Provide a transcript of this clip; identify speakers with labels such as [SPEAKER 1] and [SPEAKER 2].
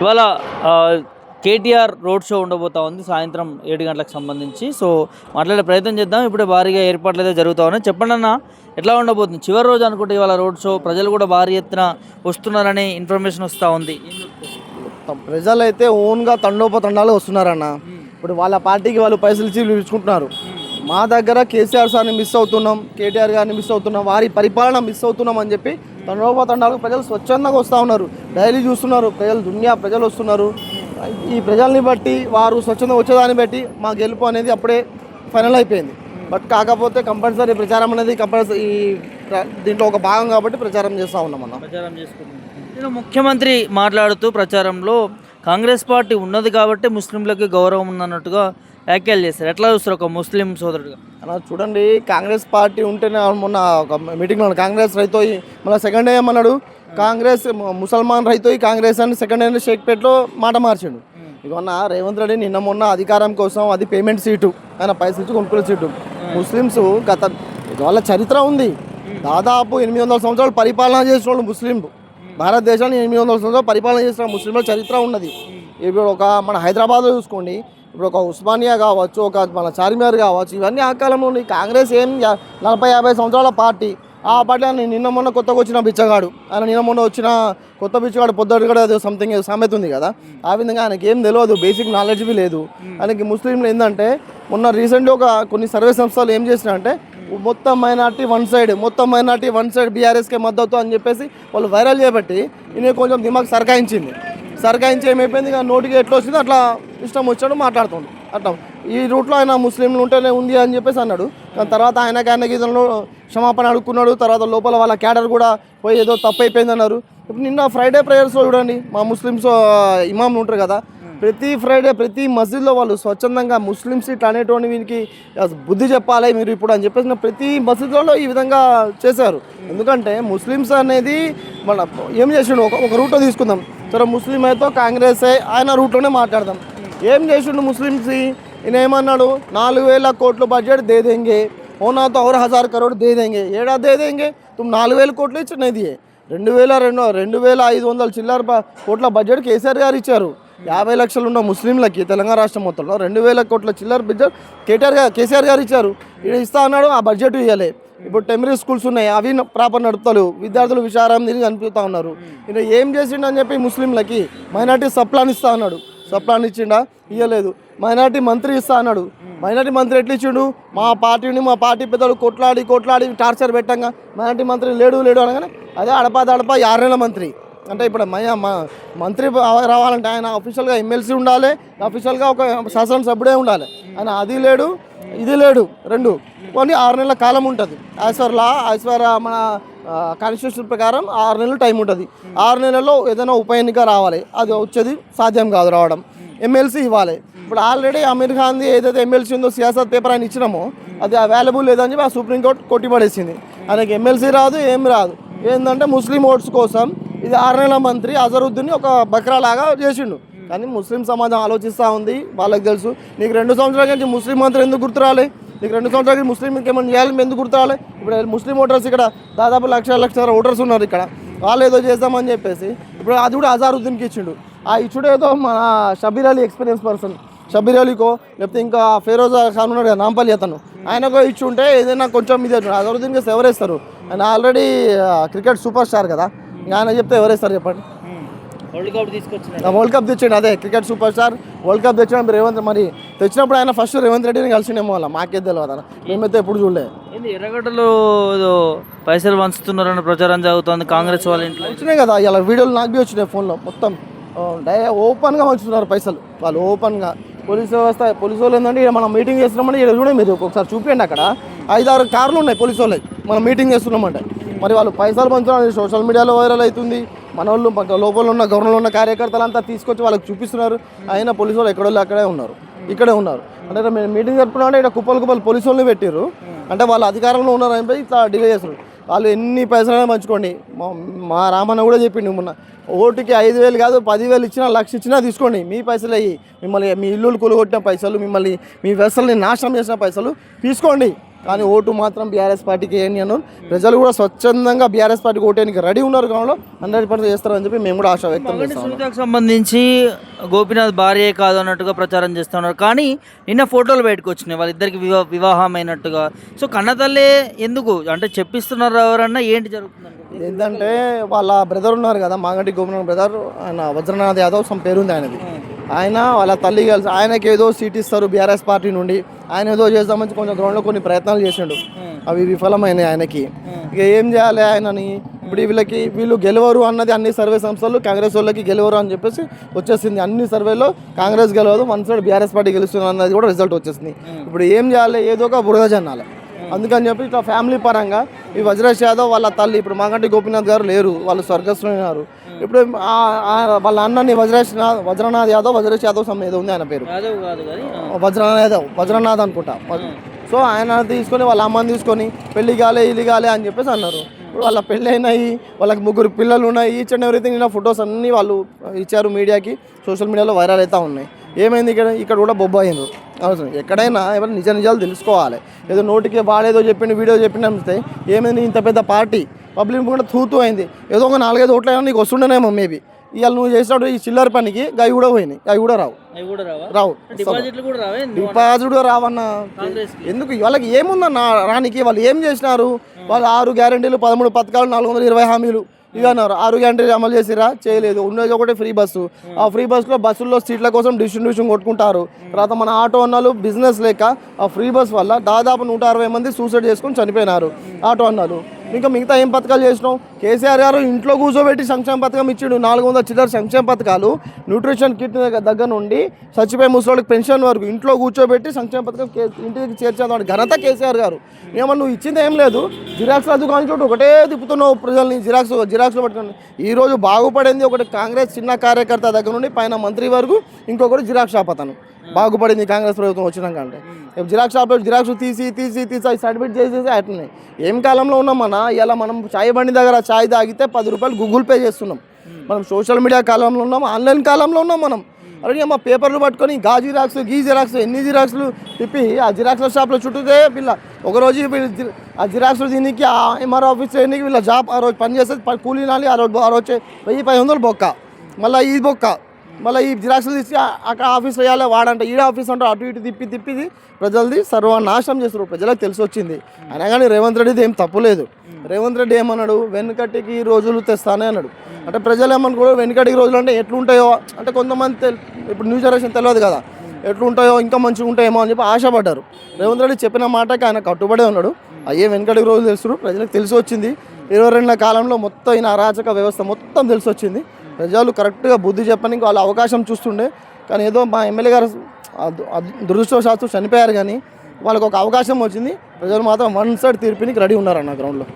[SPEAKER 1] ఇవాళ KTR road show ఉండబోతా ఉంది సాయంత్రం 7 గంటలకు సంబంధించి. సో మాట్లాడే ప్రయత్నం చేద్దాం. ఇప్పుడే భారీగా ఏర్పాట్లు అయితే జరుగుతూ ఉన్నాయి. చెప్పండి అన్న, ఎట్లా ఉండబోతుంది? చివరి రోజు అనుకుంటే ఇవాళ రోడ్ షో, ప్రజలు కూడా భారీ ఎత్తున వస్తున్నారని ఇన్ఫర్మేషన్ వస్తూ ఉంది.
[SPEAKER 2] ప్రజలు అయితే ఓన్గా తండోపతండాలు వస్తున్నారన్న. ఇప్పుడు వాళ్ళ పార్టీకి వాళ్ళు పైసలు ఇచ్చి పిలుచుకుంటున్నారు. మా దగ్గర కేసీఆర్ సార్ని మిస్ అవుతున్నాం, కేటీఆర్ గారిని మిస్ అవుతున్నాం, వారి పరిపాలన మిస్ అవుతున్నాం అని చెప్పి తండోపతండాలకు ప్రజలు స్వచ్ఛందంగా వస్తూ ఉన్నారు. డైలీ చూస్తున్నారు, ప్రజలు వస్తున్నారు. ఈ ప్రజల్ని బట్టి వారు స్వచ్ఛంగా వచ్చేదాన్ని బట్టి మా గెలుపు అనేది అప్పుడే ఫైనల్ అయిపోయింది. బట్ కాకపోతే కంపల్సరీ ప్రచారం అనేది దీంట్లో ఒక భాగం కాబట్టి ప్రచారం చేస్తూ ఉన్నాం అన్న.
[SPEAKER 1] ప్రచారం చేసుకుంటున్నాం. నేను ముఖ్యమంత్రి మాట్లాడుతూ ప్రచారంలో కాంగ్రెస్ పార్టీ ఉన్నది కాబట్టి ముస్లింలకి గౌరవం ఉందన్నట్టుగా వ్యాఖ్యలు చేశారు. ఎట్లా చూస్తారు ఒక ముస్లిం సోదరుడుగా?
[SPEAKER 2] అలా చూడండి, కాంగ్రెస్ పార్టీ ఉంటేనే మొన్న ఒక మీటింగ్లో కాంగ్రెస్ రైతోయి మళ్ళీ సెకండ్ డే ఏమన్నాడు, కాంగ్రెస్ ముసల్మాన్ రైతోయి కాంగ్రెస్ అని సెకండ్ డే షేక్పేట్లో మాట మార్చాడు. ఇవన్న రేవంత్ రెడ్డి నిన్న మొన్న అధికారం కోసం అది పేమెంట్ సీటు, ఆయన పైసలు ఇచ్చి కొనుక్కునే సీటు. ముస్లిమ్స్ వాళ్ళ చరిత్ర ఉంది. దాదాపు 800 సంవత్సరాలు పరిపాలన చేసిన వాళ్ళు ముస్లింలు. భారతదేశాన్ని 800 సంవత్సరాలు పరిపాలన చేసిన ముస్లింల చరిత్ర ఉన్నది. ఇప్పుడు మన హైదరాబాద్లో చూసుకోండి, ఇప్పుడు ఒక ఉస్మానియా కావచ్చు, ఒక మన చార్మినార్ కావచ్చు, ఇవన్నీ ఆ కాలంలో ఉన్నాయి. కాంగ్రెస్ 40-50 సంవత్సరాల పార్టీ. ఆ పార్టీ ఆయన నిన్న మొన్న కొత్తగా వచ్చిన బిచ్చగాడు, ఆయన నిన్న మొన్న వచ్చిన కొత్త బిచ్చగాడు పొద్దుడు కూడా అది సంథింగ్ సామెత ఉంది కదా, ఆ విధంగా ఆయనకి ఏం తెలియదు, బేసిక్ నాలెడ్జ్ బి లేదు. ఆయనకి ముస్లింలు ఏంటంటే మొన్న రీసెంట్గా కొన్ని సర్వే సంస్థలు ఏం చేసినాయంటే మొత్తం మైనార్టీ వన్ సైడ్ బీఆర్ఎస్కే మద్దతు అని చెప్పేసి వాళ్ళు వైరల్ చేయబట్టి ఈయన కొంచెం దిమాగ్ సర్కాయించి ఏమైపోయింది, ఇక నోటికి ఎట్లా వచ్చిందో అట్లా ఇష్టం వచ్చాడు మాట్లాడుతుంది. అట్లా ఈ రూట్లో ఆయన ముస్లింలు ఉంటేనే ఉంది అని చెప్పేసి అన్నాడు. దాని తర్వాత ఆయన గీతంలో క్షమాపణ అడుక్కున్నాడు. తర్వాత లోపల వాళ్ళ క్యాడర్ కూడా పోయి ఏదో తప్పు అయిపోయింది అన్నారు. ఇప్పుడు నిన్న ఫ్రైడే ప్రేయర్స్లో చూడండి, మా ముస్లిమ్స్ ఇమాంలు ఉంటారు కదా, ప్రతి ఫ్రైడే ప్రతి మస్జిద్లో వాళ్ళు స్వచ్ఛందంగా ముస్లిమ్స్ ఇట్లా అనేటువంటి వీనికి బుద్ధి చెప్పాలి మీరు ఇప్పుడు అని చెప్పేసి ప్రతి మస్జిద్లలో ఈ విధంగా చేశారు. ఎందుకంటే ముస్లిమ్స్ అనేది మన ఏం చేసిండు, ఒక రూట్లో తీసుకుందాం. సరే ముస్లిం అయితే కాంగ్రెస్ ఆయన రూట్లోనే మాట్లాడదాం. ఏం చేసిండు ముస్లిమ్స్? ఈయన ఏమన్నాడు, 4,000 కోట్ల బడ్జెట్ దే దేంగే, ఓనా తో और 1,000 करोड़ दे देंगे, ఏడా దే దేంగే तुम 4,000 కోట్లు ఇచ్చినది 2,500 చిల్లర కోట్ల బడ్జెట్ కేసీఆర్ గారు ఇచ్చారు. 50 లక్షలు ఉన్న ముస్లింలకి తెలంగాణ రాష్ట్రం మొత్తంలో 2,000 కోట్ల చిల్లర బడ్జెట్ కేసీఆర్ గారు ఇచ్చారు. ఇది ఇస్తా అన్నాడు, ఆ బడ్జెట్ ఇవ్వలే. ఇప్పుడు టెంపరీ స్కూల్స్ ఉన్నాయి, అవి ప్రాపర్ నడుపుతారు, విద్యార్థులు విచారం తిరిగి అనిపిస్తూ ఉన్నారు. ఈయన ఏం చేసిండు అని చెప్పి ముస్లింలకి మైనార్టీ సప్లాన్ ఇస్తా అన్నాడు, సప్లాన్ ఇచ్చిండా? ఇవ్వలేదు. మైనార్టీ మంత్రి ఇస్తా అన్నాడు, మైనార్టీ మంత్రి ఎట్లా ఇచ్చిండు? మా పార్టీ పెద్దలు కొట్లాడి టార్చర్ పెట్టంగా మైనార్టీ మంత్రి లేడు అనగానే అదే అడపా 6 నెలల మంత్రి. అంటే ఇప్పుడు మంత్రి రావాలంటే ఆయన అఫీషియల్గా ఎమ్మెల్సీ ఉండాలి, అఫీషియల్గా ఒక శాసనసభ్యుడే ఉండాలి. ఆయన అది లేడు, ఇది లేడు, రెండు కొన్ని 6 నెలల కాలం ఉంటుంది. యాజ్ పర్ మన కాన్స్టిట్యూషన్ ప్రకారం 6 నెలలు టైం ఉంటుంది. 6 నెలల్లో ఏదైనా ఉప ఎన్నిక రావాలి, అది వచ్చేది సాధ్యం కాదు రావడం. ఎమ్మెల్సీ ఇవ్వాలి. ఇప్పుడు ఆల్రెడీ అమీర్ ఖాన్ది ఏదైతే ఎమ్మెల్సీ ఉందో సియాసత్ పేపర్ అని ఇచ్చినామో అది అవైలబుల్ లేదని చెప్పి ఆ సుప్రీంకోర్టు కొట్టిపడేసింది. ఆయనకి ఎమ్మెల్సీ రాదు, ఏం రాదు. ఏంటంటే ముస్లిం ఓట్స్ కోసం ఇది 6 నెలల మంత్రి అజరుద్దీన్ని ఒక బక్రాలాగా చేసిండు. కానీ ముస్లిం సమాజం ఆలోచిస్తూ ఉంది, వాళ్ళకి తెలుసు. నీకు 2 సంవత్సరాల నుంచి ముస్లిం మంత్రి ఎందుకు గుర్తురాలి? నీకు 2 సంవత్సరాలకి ముస్లింకి ఏమైనా చేయాలి, ఎందుకు గుర్తురాలి? ఇప్పుడు ముస్లిం ఓటర్స్ ఇక్కడ దాదాపు 1,00,000 ఓటర్స్ ఉన్నారు ఇక్కడ, వాళ్ళు ఏదో చేద్దామని చెప్పేసి ఇప్పుడు అది కూడా అజరుద్దీన్కి ఇచ్చిండు. ఆ ఇచ్చుడు ఏదో మన షబీర్ అలీ ఎక్స్పీరియన్స్ పర్సన్, షబీర్ అలీకో లేకపోతే ఇంకా ఫెరోజా ఖాన్ ఉన్నాడు కదా నాంపల్లి, అతను ఆయనకో ఇచ్చుంటే ఏదైనా కొంచెం ఇది అజరుద్దీన్కి ఎవరేస్తారు? ఆయన ఆల్రెడీ క్రికెట్ సూపర్ స్టార్ కదా, ఆయన చెప్తే ఎవరేస్తారు చెప్పండి? వరల్డ్ కప్ తెచ్చిండు, అదే cricket super star. World cup తెచ్చినప్పుడు మరి తెచ్చినప్పుడు ఆయన ఫస్ట్ రేవంత్ రెడ్డిని కలిసిండేమో, అలా మాకే తెలియదు, మేమైతే ఎప్పుడు చూడలే.
[SPEAKER 1] ఎర్రగడ్డలో పైసలు పంచుతున్నారని ప్రచారం జరుగుతుంది కాంగ్రెస్ వాళ్ళ ఇంట్లో.
[SPEAKER 2] వచ్చినాయి కదా ఇలా వీడియోలు నాకు వచ్చినాయి ఫోన్లో, మొత్తం ఓపెన్గా పంచుతున్నారు పైసలు వాళ్ళు, ఓపెన్గా. పోలీసు వాళ్ళు ఏంటంటే ఇక్కడ మనం మీటింగ్ చేస్తున్నామంటే ఇక్కడ చూడండి, మీరు ఒకసారి చూపించండి, అక్కడ 5-6 కార్లు ఉన్నాయి పోలీసు వాళ్ళకి, మనం మీటింగ్ చేస్తున్నామంటే. మరి వాళ్ళు పైసలు పంచుతున్నారు, సోషల్ మీడియాలో వైరల్ అవుతుంది. మన వాళ్ళు లోపల ఉన్న గవర్నర్లో ఉన్న కార్యకర్తలు అంతా తీసుకొచ్చి వాళ్ళకి చూపిస్తున్నారు. అయినా పోలీసు వాళ్ళు ఇక్కడే ఉన్నారు. అంటే మేము మీటింగ్ జరుపుకున్నామంటే ఇక్కడ కుప్పలు పోలీసు వాళ్ళని పెట్టారు. అంటే వాళ్ళు అధికారంలో ఉన్నారు అని ఇట్లా డిలే చేస్తారు. వాళ్ళు ఎన్ని పైసలైనా పంచుకోండి. మా రామన్న కూడా చెప్పిండు మొన్న, ఓటుకి 5,000 కాదు 10,000 ఇచ్చినా 1,00,000 ఇచ్చినా తీసుకోండి, మీ పైసలు అయ్యి మిమ్మల్ని మీ ఇల్లులు కూలగొట్టిన పైసలు, మిమ్మల్ని మీ వ్యవస్థల్ని నాశనం చేసిన పైసలు తీసుకోండి. కానీ ఓటు మాత్రం బీఆర్ఎస్ పార్టీకి వేయండి అన్నారు. ప్రజలు కూడా స్వచ్ఛందంగా బీఆర్ఎస్ పార్టీకి ఓటేయడానికి రెడీ ఉన్నారు. కావాలి 100% చేస్తారని చెప్పి మేము కూడా ఆశ వ్యక్తం చేస్తాం.
[SPEAKER 1] సునీతకు సంబంధించి గోపీనాథ్ భార్యే కాదు అన్నట్టుగా ప్రచారం చేస్తున్నారు. కానీ నిన్న ఫోటోలు బయటకు వచ్చినాయి వాళ్ళిద్దరికి వివాహం అయినట్టుగా. సో కన్నతల్లే ఎందుకు అంటే చెప్పిస్తున్నారు ఎవరన్నా ఏంటి జరుగుతుంది?
[SPEAKER 2] ఏంటంటే వాళ్ళ బ్రదర్ ఉన్నారు కదా, మాగంటి గోపీనాథ్ బ్రదర్, ఆయన వజ్రనాథ్ యాదవ్ సమ్ పేరుంది ఆయనది. ఆయన వాళ్ళ తల్లి కలిసి ఆయనకి ఏదో సీట్ ఇస్తారు బీఆర్ఎస్ పార్టీ నుండి, ఆయన ఏదో చేద్దామని కొంచెం గ్రౌండ్లో కొన్ని ప్రయత్నాలు చేసిండు, అవి విఫలమైనాయి ఆయనకి. ఇక ఏం చేయాలి ఆయనని? ఇప్పుడు వీళ్ళు గెలవరు అన్నది అన్ని సర్వే సంస్థలు కాంగ్రెస్ వాళ్ళకి గెలవరు అని చెప్పేసి వచ్చేసింది. అన్ని సర్వేలో కాంగ్రెస్ గెలవదు, వన్ సైడ్ బీఆర్ఎస్ పార్టీ గెలుస్తుంది అన్నది కూడా రిజల్ట్ వచ్చేసింది. ఇప్పుడు ఏం చేయాలి? ఏదో ఒక బురద జన్నాలి. అందుకని చెప్పి ఇట్లా ఫ్యామిలీ పరంగా ఈ వజ్రేష్ యాదవ్ వాళ్ళ తల్లి, ఇప్పుడు మాగంటి గోపీనాథ్ గారు లేరు, వాళ్ళు స్వర్గస్థులైనారు. ఇప్పుడు వాళ్ళ అన్నని వజ్రనాథ్ యాదవ్, వజ్రేష్ యాదవ్ సమ్ ఏదో ఉంది ఆయన పేరు, వజ్రనాథ్ అనుకుంటా. సో ఆయన తీసుకొని వాళ్ళ అమ్మని తీసుకొని పెళ్లి కాలే ఇల్లు కాలే అని చెప్పేసి అన్నారు. ఇప్పుడు వాళ్ళ పెళ్ళి అయినాయి, వాళ్ళకి 3 పిల్లలు ఉన్నాయి, ఈచ్ అండ్ ఎవ్రీథింగ్. ఇలా ఫొటోస్ అన్నీ వాళ్ళు ఇచ్చారు మీడియాకి, సోషల్ మీడియాలో వైరల్ అవుతూ ఉన్నాయి. ఏమైంది ఇక్కడ కూడా బొబ్బ అయింది. అవసరం ఎక్కడైనా ఎవరైనా నిజాలు తెలుసుకోవాలి. ఏదో నోటికి వాడేదో చెప్పిండు, వీడియో చెప్పిండు అనిపిస్తే ఏమైంది? ఇంత పెద్ద పార్టీ పబ్లిక్ కూడా తూతూ అయింది. ఏదో ఒక 4-5 ఓట్లైనా నీకు వస్తుండేనేమో మేబీ. ఇవాళ నువ్వు చేసినప్పుడు ఈ చిల్లర పనికి అవి కూడా పోయినాయి, అవి కూడా రావు. డిపాజిట్ కూడా రావన్నా. ఎందుకు? వాళ్ళకి ఏముందన్న రానికి? వాళ్ళు ఏం చేసినారు? వాళ్ళు 6 గ్యారెంటీలు, 13 పథకాలు, 420 హామీలు ఇవి అన్నారు. 6 గ్యారెంటీలు అమలు చేసిరా? చేయలేదు. ఉండేది ఒకటి ఫ్రీ బస్సు. ఆ ఫ్రీ బస్సులో బస్సుల్లో సీట్ల కోసం డిస్ట్రిబ్యూషన్ కొట్టుకుంటారు. తర్వాత మన ఆటో అన్నాలు బిజినెస్ లేక ఆ ఫ్రీ బస్ వల్ల దాదాపు 160 మంది సూసైడ్ చేసుకొని చనిపోయినారు ఆటో అన్నాలు. ఇంకా మిగతా ఏం పథకాలు చేసినావు? కేసీఆర్ గారు ఇంట్లో కూర్చోబెట్టి సంక్షేమ పథకం ఇచ్చిండు. 400 చిల్లర సంక్షేమ పథకాలు, న్యూట్రిషన్ కిట్ దగ్గర నుండి చచ్చిపోయే ముసలికి పెన్షన్ వరకు ఇంట్లో కూర్చోబెట్టి సంక్షేమ పథకం ఇంటికి చేర్చేదాన్ని ఘనత కేసీఆర్ గారు. ఏమన్నా నువ్వు ఇచ్చింది ఏం లేదు. జిరాక్స్ల దుకాణం చోటు ఒకటే తిప్పుతున్నావు ప్రజల్ని, జిరాక్స్లో పట్టుకొని. ఈరోజు బాగుపడింది ఒకటి కాంగ్రెస్ చిన్న కార్యకర్త దగ్గర నుండి పైన మంత్రి వరకు, ఇంకొకటి జిరాక్స్ షాప్ అతను బాగుపడింది కాంగ్రెస్ ప్రభుత్వం వచ్చినాక. అంటే జిరాక్స్ షాప్లో జిరాక్స్ తీసి సర్టిఫికేట్ చేసేసి అట్లనే. ఏం కాలంలో ఉన్నామన్నా? ఇలా మనం చాయ్ బండి దగ్గర చాయ్ తాగితే 10 రూపాయలు గూగుల్ పే చేస్తున్నాం. మనం సోషల్ మీడియా కాలంలో ఉన్నాం, ఆన్లైన్ కాలంలో ఉన్నాం మనం. అలాగే మా పేపర్లు పట్టుకొని గీ జిరాక్స్ ఎన్ని జిరాక్స్లు తిప్పి ఆ జిరాక్స్ల షాప్లో చుట్టూతే వీళ్ళ ఒకరోజు ఆ జిరాక్స్లు దీనికి ఆ ఎంఆర్ ఆఫీస్ చేయడానికి వీళ్ళ జాబ్ ఆ రోజు పని చేస్తే కూలీ నాలి, ఆ రోజు 1500 బొక్క, మళ్ళీ ఈ బొక్క, మళ్ళీ ఈ జిరాక్స్లు తీసి అక్కడ ఆఫీస్ వేయాలి వాడంట, ఈడ ఆఫీస్ అంటారు. అటు ఇటు తిప్పి ప్రజలది సర్వనాశనం చేస్తారు. ప్రజలకు తెలిసి వచ్చింది. అయినా కానీ రేవంత్ రెడ్డిది ఏం తప్పులేదు. రేవంత్ రెడ్డి ఏమన్నాడు? వెనుకటికి రోజులు తెస్తానే అన్నాడు. అంటే ప్రజలు ఏమనుకోరు వెనుకటికి రోజులు అంటే ఎట్లుంటాయో, అంటే కొంతమంది ఇప్పుడు న్యూ జనరేషన్ తెలియదు కదా, ఎట్లుంటాయో ఇంకా మంచిగా ఉంటాయేమో అని చెప్పి ఆశపడ్డారు. రేవంత్ రెడ్డి చెప్పిన మాటకి ఆయన కట్టుబడే ఉన్నాడు. అయ్యే వెనుకటికి రోజులు తెలుస్తారు, ప్రజలకు తెలిసి వచ్చింది. 22 కాలంలో మొత్తం ఈయన అరాచక వ్యవస్థ మొత్తం తెలిసి వచ్చింది. ప్రజలు కరెక్ట్గా బుద్ధి చెప్పడానికి వాళ్ళు అవకాశం చూస్తుండే. కానీ ఏదో మా ఎమ్మెల్యే గారు దురదృష్టవశాత్తు చనిపోయారు. కానీ వాళ్ళకు ఒక అవకాశం వచ్చింది. ప్రజలు మాత్రం వన్ సైడ్ తీర్పునికి రెడీ ఉన్నారన్న గ్రౌండ్లో.